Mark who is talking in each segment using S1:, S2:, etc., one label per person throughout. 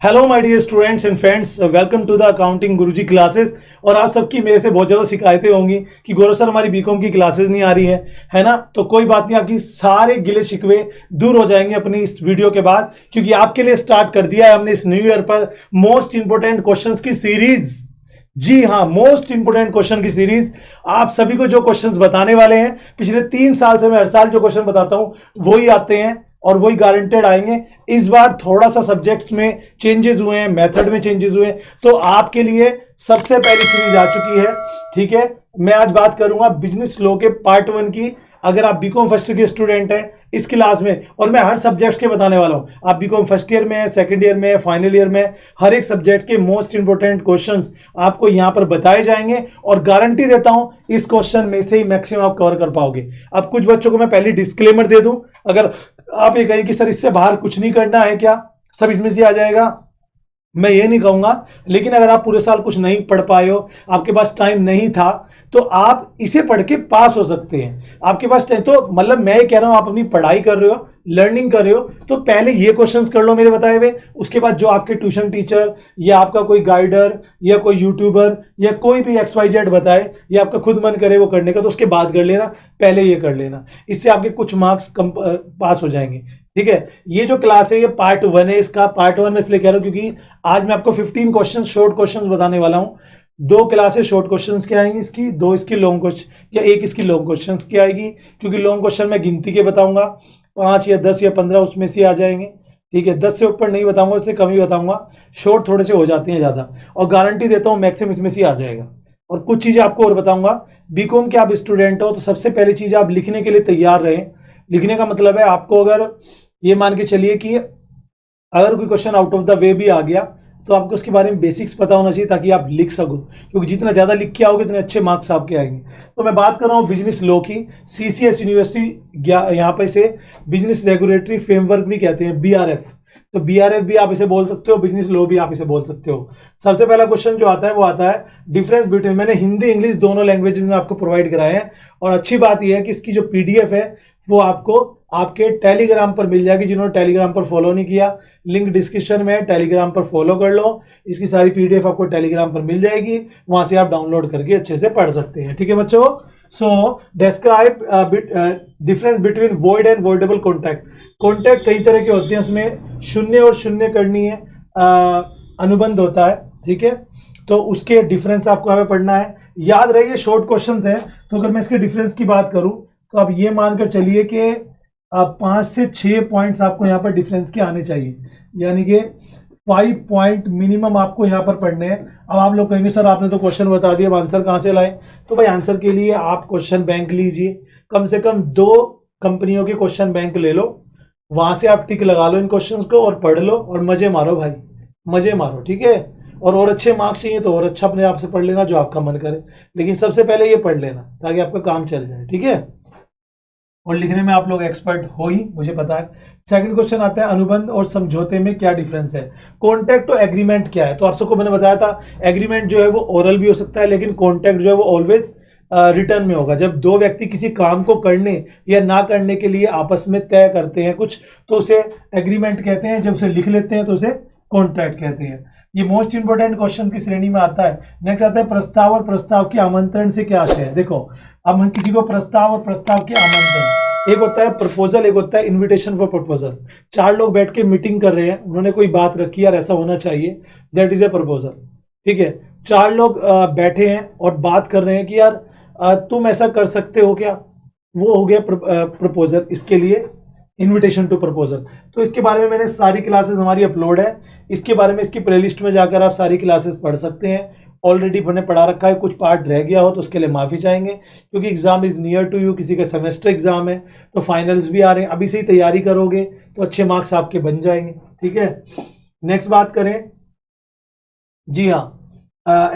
S1: Hello my dear students and friends, welcome to the accounting Guruji classes. और आप सबकी मेरे से बहुत ज़्यादा शिकायतें होंगी कि गौरव सर हमारी बीकॉम की क्लासेस नहीं आ रही है ना। तो कोई बात नहीं, आपकी सारे गिले शिकवे दूर हो जाएंगे अपनी इस वीडियो के बाद, क्योंकि आपके लिए स्टार्ट कर दिया है हमने इस न्यू ईयर पर मोस्ट इंपोर्टेंट क्वेश्चंस की सीरीज। जी हाँ, मोस्ट इंपोर्टेंट क्वेश्चन की सीरीज। आप सभी को जो क्वेश्चंस बताने वाले हैं, पिछले 3 साल से मैं हर साल जो क्वेश्चन बताता हूं वही आते हैं और वही गारंटेड आएंगे। इस बार थोड़ा सा सब्जेक्ट्स में चेंजेस हुए हैं, मेथड में चेंजेस हुए हैं, तो आपके लिए सबसे पहली सीरीज आ चुकी है। ठीक है, मैं आज बात करूंगा बिजनेस लॉ के पार्ट 1 की। अगर आप बीकॉम फर्स्ट ईयर के स्टूडेंट हैं इस क्लास में, और मैं हर सब्जेक्ट के बताने वाला हूं, आप बीकॉम फर्स्ट ईयर में है, सेकंड ईयर में है, फाइनल ईयर में है, हर एक सब्जेक्ट के मोस्ट इंपोर्टेंट क्वेश्चंस आपको यहां पर बताए जाएंगे और गारंटी देता हूं इस क्वेश्चन में से ही मैक्सिमम आप कवर कर पाओगे। अब कुछ बच्चों को मैं पहले डिस्क्लेमर दे दूं, अगर आप ये कहें कि सर इससे बाहर कुछ नहीं करना है क्या, सब इसमें से आ जाएगा, मैं ये नहीं कहूंगा। लेकिन अगर आप पूरे साल कुछ नहीं पढ़ पाए हो, आपके पास टाइम नहीं था, तो आप इसे पढ़ के पास हो सकते हैं। आपके पास टाइम, तो मतलब मैं ये कह रहा हूं, आप अपनी पढ़ाई कर रहे हो, लर्निंग कर रहे हो, तो पहले ये क्वेश्चंस कर लो मेरे बताए हुए। उसके बाद जो आपके ट्यूशन टीचर या आपका कोई गाइडर या कोई यूट्यूबर या कोई भी XYZ बताए या आपका खुद मन करे वो करने का, तो उसके बाद कर लेना, पहले ये कर लेना। इससे आपके कुछ मार्क्स कम पास हो जाएंगे। ठीक है, ये जो क्लास है ये पार्ट 1 है। इसका पार्ट 1 में इसलिए कह रहा हूं क्योंकि आज मैं आपको 15 क्वेश्चन शॉर्ट क्वेश्चन बताने वाला हूं। 2 क्लासेस शॉर्ट क्वेश्चंस की आएंगी इसकी, 2 इसकी लॉन्ग क्वेश्चन या 1 इसकी लॉन्ग क्वेश्चंस की आएगी, क्योंकि लॉन्ग क्वेश्चन मैं गिनती के बताऊंगा, 5 या 10 या 15 उसमें से आ जाएंगे। ठीक है, 10 से ऊपर नहीं बताऊंगा, उससे कम ही बताऊंगा, शॉर्ट थोड़े से हो जाते हैं ज्यादा, और गारंटी देता हूं मैक्सिमम इसमें से आ जाएगा। और कुछ चीजें आपको और बताऊंगा। बीकॉम के आप स्टूडेंट हो तो सबसे पहली चीज आप लिखने के लिए तैयार रहें। लिखने का मतलब है आपको, अगर ये मान के चलिए कि अगर कोई question out of the way भी आ गया तो आपको उसके बारे में बेसिक्स पता होना चाहिए ताकि आप लिख सको, क्योंकि जितना ज्यादा लिख के आओगे उतने अच्छे मार्क्स आपके आएंगे। तो मैं बात कर रहा हूँ बिजनेस लॉ की। CCS यूनिवर्सिटी यहाँ पे इसे बिजनेस रेगुलेटरी फ्रेमवर्क भी कहते हैं, BRF। तो BRF भी आप इसे बोल सकते हो, बिजनेस लॉ भी आप इसे बोल सकते हो। सबसे पहला क्वेश्चन जो आता है वो आता है डिफरेंस बिटवीन, मैंने हिंदी इंग्लिश दोनों लैंग्वेज में आपको प्रोवाइड कराए हैं। और अच्छी बात यह है कि इसकी जो PDF है वो आपको आपके टेलीग्राम पर मिल जाएगी। जिन्होंने टेलीग्राम पर फॉलो नहीं किया, लिंक डिस्क्रिप्शन में है, टेलीग्राम पर फॉलो कर लो। इसकी सारी PDF आपको टेलीग्राम पर मिल जाएगी, वहां से आप डाउनलोड करके अच्छे से पढ़ सकते हैं। ठीक है बच्चों, so describe difference between void and voidable contract. Contract कई तरह के होते हैं, उसमें शून्य और शून्य करनी है, अनुबंध होता है। ठीक है, तो उसके डिफरेंस आपको हमें पढ़ना है। याद रहिए शॉर्ट क्वेश्चंस हैं, तो अगर मैं इसके डिफरेंस की बात करूं तो आप ये मानकर चलिए कि 5 से 6 पॉइंट्स आपको यहाँ पर डिफरेंस के आने चाहिए, यानी कि 5 पॉइंट मिनिमम आपको यहाँ पर पढ़ने हैं। अब आप लोग कहेंगे सर आपने तो क्वेश्चन बता दिया, अब आंसर कहाँ से लाए? तो भाई आंसर के लिए आप क्वेश्चन बैंक लीजिए, कम से कम 2 कंपनियों के क्वेश्चन बैंक ले लो, वहां से आप टिक लगा लो इन क्वेश्चंस को और पढ़ लो और मजे मारो भाई, मजे मारो। ठीक है, और अच्छे मार्क्स चाहिए तो और अच्छा अपने आप से पढ़ लेना जो आपका मन करे, लेकिन सबसे पहले ये पढ़ लेना ताकि आपका काम चल जाए। ठीक है, और लिखने में आप लोग एक्सपर्ट हो ही, मुझे पता है। सेकंड क्वेश्चन आता है अनुबंध और समझौते में क्या डिफरेंस है। कॉन्ट्रैक्ट और एग्रीमेंट क्या है? तो आप सबको मैंने बताया था एग्रीमेंट जो है वो ओरल भी हो सकता है, लेकिन कॉन्ट्रैक्ट जो है वो ऑलवेज रिटर्न में होगा। जब 2 व्यक्ति किसी काम को करने या ना करने के लिए आपस में तय करते हैं कुछ, तो उसे एग्रीमेंट कहते हैं। जब उसे लिख लेते हैं तो उसे कॉन्ट्रैक्ट कहते हैं। ये मोस्ट इंपोर्टेंट क्वेश्चन की श्रेणी में आता है। नेक्स्ट आता है प्रस्ताव और प्रस्ताव के आमंत्रण से क्या आशय है। देखो, अब हम किसी को प्रस्ताव और प्रस्ताव के आमंत्रण, एक होता है प्रपोजल, एक होता है इनविटेशन फॉर प्रपोजल। 4 लोग बैठ के मीटिंग कर रहे हैं, उन्होंने कोई बात रखी यार ऐसा होना चाहिए, दैट इज ए प्रपोजल। ठीक है, 4 लोग बैठे हैं और बात कर रहे हैं कि यार तुम ऐसा कर सकते हो क्या, वो हो गया प्रपोजल। इसके लिए इनविटेशन टू प्रपोजल। तो इसके बारे में मैंने सारी क्लासेस हमारी अपलोड है, इसके बारे में इसकी प्लेलिस्ट में जाकर आप सारी क्लासेस पढ़ सकते हैं। ऑलरेडी मैंने पढ़ा रखा है, कुछ पार्ट रह गया हो तो उसके लिए माफी चाहेंगे, क्योंकि exam is near to you, किसी का सेमेस्टर एग्जाम है तो फाइनल्स भी आ रहे हैं, अभी से ही तैयारी करोगे तो अच्छे मार्क्स आपके बन जाएंगे। ठीक है, नेक्स्ट बात करें। जी हाँ,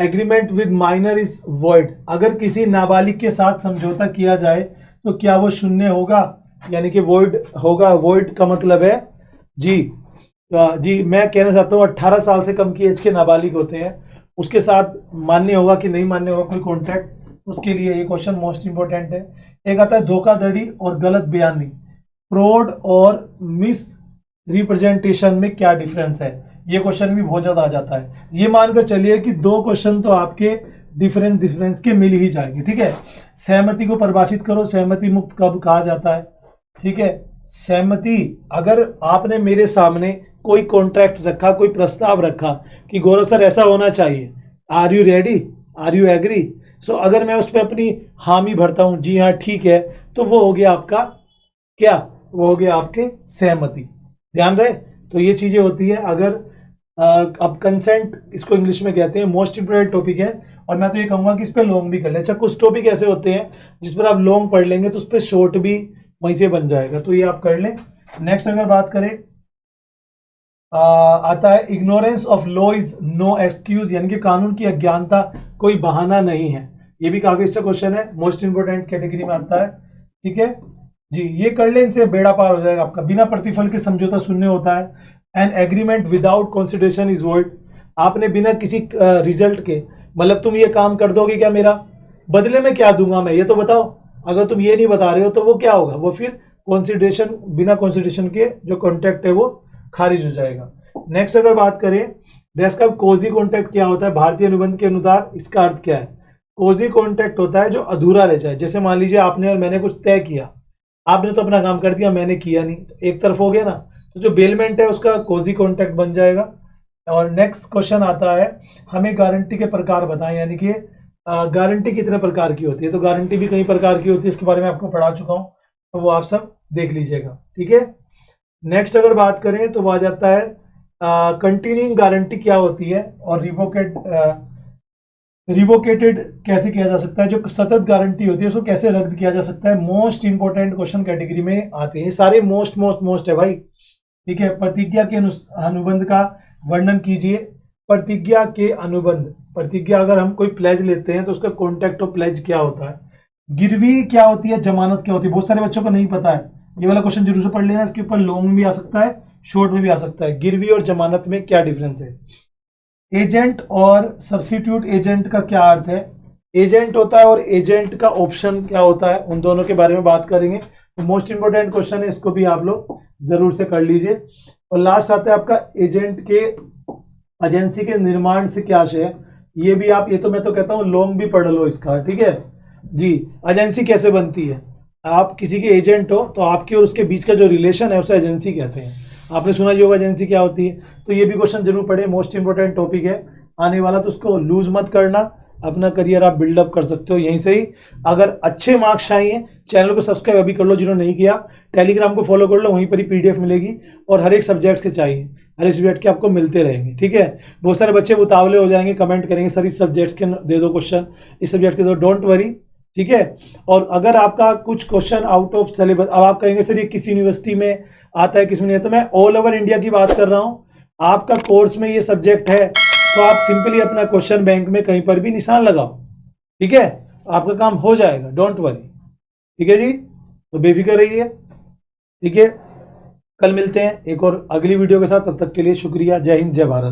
S1: agreement with minor is void. अगर किसी नाबालिग के साथ समझौता किया जाए तो क्या वो शून्य होगा, यानी कि वॉइड होगा। वॉइड का मतलब है जी मैं कहना चाहता हूँ 18 साल से कम की एज के नाबालिग होते हैं, उसके साथ मान्य होगा कि नहीं मान्य होगा कोई कॉन्ट्रैक्ट, उसके लिए ये क्वेश्चन मोस्ट इंपोर्टेंट है। एक आता है धोखाधड़ी और गलत बयानी। फ्रॉड और मिस रिप्रेजेंटेशन में क्या डिफरेंस है। ये क्वेश्चन भी बहुत ज्यादा आ जाता है। ये मानकर चलिए कि 2 क्वेश्चन तो आपके डिफरेंस के मिल ही जाएंगे, ठीक है। सहमति को परिभाषित करो, सहमति मुक्त कब कहा जाता है, ठीक है। सहमति, अगर आपने मेरे सामने कोई कॉन्ट्रैक्ट रखा, कोई प्रस्ताव रखा कि गौरव सर ऐसा होना चाहिए, are you ready, are you agree, so अगर मैं उस पर अपनी हामी भरता हूं, जी हाँ ठीक है, तो वो हो गया आपका क्या, वो हो गया आपके सहमति। ध्यान रहे, तो ये चीजें होती है। अगर अब कंसेंट इसको इंग्लिश में कहते हैं, मोस्ट इंपोर्टेंट टॉपिक है, और मैं तो ये कहूंगा कि इस पर लॉन्ग भी कर ले। अच्छा, कुछ टॉपिक ऐसे होते हैं जिस पर आप लॉन्ग पढ़ लेंगे तो उस पर शॉर्ट भी वहीं से बन जाएगा, तो ये आप कर लें। नेक्स्ट अगर बात करें, आता है ignorance of law is no excuse, यानी कि कानून की अज्ञानता कोई बहाना नहीं है। ये भी काफी अच्छा क्वेश्चन है, मोस्ट इंपोर्टेंट कैटेगरी में आता है, ठीक है जी। ये कर ले, इनसे बेड़ा पार हो जाएगा आपका। बिना प्रतिफल के समझौता शून्य होता है। An agreement without consideration is void, आपने बिना किसी रिजल्ट के, मतलब तुम ये काम कर दोगे क्या, मेरा बदले में क्या दूंगा मैं, ये तो बताओ। अगर तुम ये नहीं बता रहे हो तो वो क्या होगा, वो फिर कंसिडरेशन, बिना कंसिडरेशन के जो कॉन्ट्रैक्ट है वो खारिज हो जाएगा। नेक्स्ट अगर बात करें, रेस्ट का कोजी कॉन्ट्रैक्ट क्या होता है भारतीय अनुबंध के अनुसार, इसका अर्थ क्या है। कोजी कॉन्ट्रैक्ट होता है जो अधूरा रह जाए। जैसे मान लीजिए आपने और मैंने कुछ तय किया, आपने तो अपना काम कर दिया, मैंने किया नहीं, तो एक तरफ हो गया ना, तो जो बेलमेंट है उसका कोजी कॉन्ट्रैक्ट बन जाएगा। और नेक्स्ट क्वेश्चन आता है, हमें गारंटी के प्रकार बताएं, यानी कि गारंटी कितने प्रकार की होती है। तो गारंटी भी कई प्रकार की होती है, इसके बारे में आपको पढ़ा चुका हूं, तो वो आप सब देख लीजिएगा, ठीक है। नेक्स्ट अगर बात करें तो वो आ जाता है कंटिन्यूइंग गारंटी क्या होती है, और रिवोकेटेड कैसे किया जा सकता है, जो सतत गारंटी होती है उसको कैसे रद्द किया जा सकता है। मोस्ट इंपोर्टेंट क्वेश्चन कैटेगरी में आते हैं सारे, मोस्ट मोस्ट मोस्ट है भाई, ठीक है। प्रतिज्ञा के अनुबंध का वर्णन कीजिए। प्रतिज्ञा के अनुबंध, प्रतिज्ञा अगर हम कोई प्लेज लेते हैं तो उसका कॉन्टेक्ट ऑफ प्लेज क्या होता है। गिरवी क्या होती है, जमानत क्या होती है, बहुत सारे बच्चों को नहीं पता है, ये वाला क्वेश्चन जरूर से पढ़ लेना। इसके ऊपर लॉन्ग में भी आ सकता है, शॉर्ट में भी आ सकता है। गिरवी और जमानत में क्या डिफरेंस है। एजेंट और सब्स्टिट्यूट एजेंट का क्या अर्थ है। एजेंट होता है और एजेंट का ऑप्शन क्या होता है, उन दोनों के बारे में बात करेंगे। तो मोस्ट इंपोर्टेंट क्वेश्चन है, इसको भी आप लोग जरूर से कर लीजिए। और लास्ट आता है आपका एजेंट के एजेंसी के निर्माण से क्या आशय है। ये भी आप, ये तो मैं तो कहता हूं लॉन्ग भी पढ़ लो इसका, ठीक है जी। एजेंसी कैसे बनती है, आप किसी के एजेंट हो तो आपके और उसके बीच का जो रिलेशन है उसे एजेंसी कहते हैं। आपने सुना ही होगा एजेंसी क्या होती है, तो ये भी क्वेश्चन जरूर पढ़े, मोस्ट इंपोर्टेंट टॉपिक है आने वाला, तो उसको लूज मत करना। अपना करियर आप बिल्डअप कर सकते हो यहीं से ही। अगर अच्छे मार्क्स चाहिए, चैनल को सब्सक्राइब अभी कर लो जिन्होंने नहीं किया, टेलीग्राम को फॉलो कर लो, वहीं पर ही पीडीएफ मिलेगी, और हर एक सब्जेक्ट के चाहिए, हर एक सब्जेक्ट के आपको मिलते रहेंगे, ठीक है। बहुत सारे बच्चे उतावले हो जाएंगे, कमेंट करेंगे सर इस सब्जेक्ट्स के दे दो क्वेश्चन, इस सब्जेक्ट के दो, डोंट वरी, ठीक है। और अगर आपका कुछ क्वेश्चन आउट ऑफ सिलेबस, अब आप कहेंगे सर ये किस यूनिवर्सिटी में आता है किस में नहीं, तो मैं ऑल ओवर इंडिया की बात कर रहा हूं। आपका कोर्स में ये सब्जेक्ट है तो आप सिंपली अपना क्वेश्चन बैंक में कहीं पर भी निशान लगाओ, ठीक है, आपका काम हो जाएगा, डोंट वरी, ठीक है जी। तो बेफिक्र रहिए, ठीक है। कल मिलते हैं एक और अगली वीडियो के साथ, तब तक के लिए शुक्रिया। जय हिंद, जय भारत।